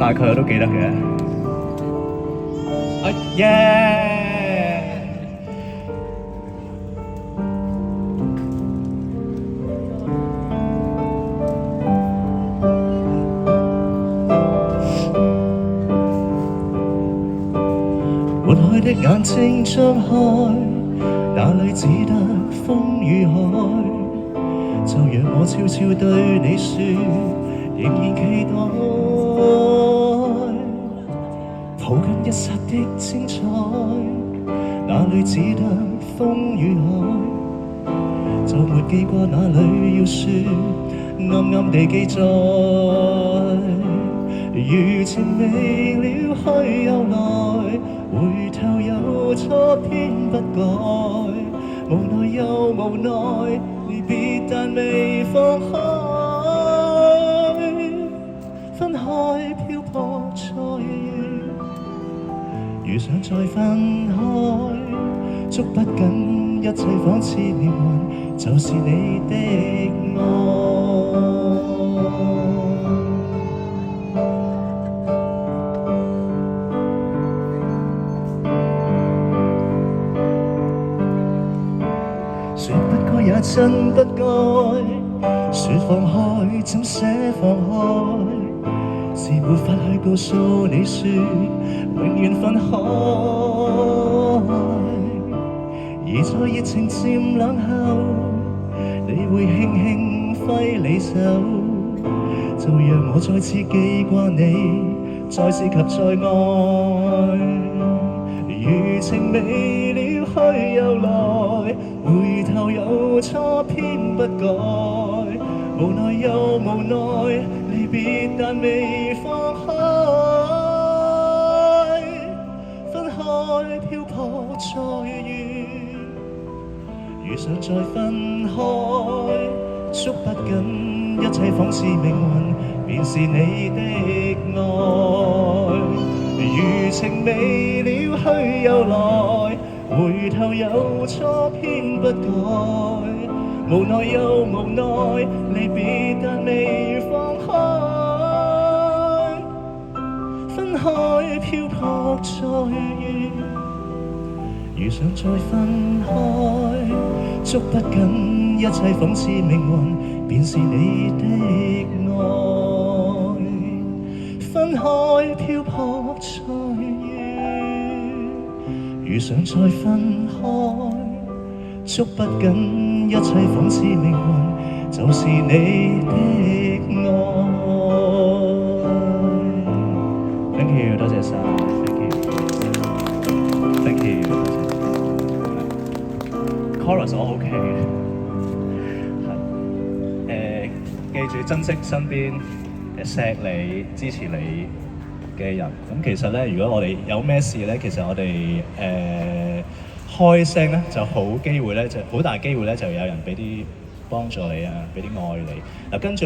大概我都記得嘅。耶！抹開的眼睛張開，哪裏只得風與海？就讓我悄悄對你說，仍然期待，抱緊一剎的精彩，哪裏只得風與海？就沒記掛哪裏要說，暗暗地記載，餘情未了去又來，回頭又錯偏不改，無奈又無奈，離別但未放開，分開漂泊在遇上再分開，捉不緊一切仿似命運，就是你的愛。說不該也真不該，說放開怎捨放開，是沒法去告訴你說永遠分開，而在熱情漸冷後，你會輕輕揮你手，就讓我再次記掛你，再試及再愛，餘情未了去又來，回頭又錯偏不改，無奈又無奈，離別但未放開，分開漂泊再遇上再分開，捉不緊一切仿似命運，便是你的愛，餘情未了去又來，回頭又錯偏不改，無奈又無奈，離別但未放開，分開漂泊再遇上再分開，捉不緊一切仿似命運，便是你的愛，分開漂泊再遇上再分開，捉不緊一切仿似命運，就是你的愛。Thank you， 多謝晒 ，Thank you。Chorus 我 OK 嘅，記住珍惜身邊錫你、支持你嘅人。咁其實咧，如果我哋有咩事咧，其實我哋開聲咧，就好機會咧，就好大機會咧，就有人俾啲幫助你啊，俾啲愛你。嗱，跟住。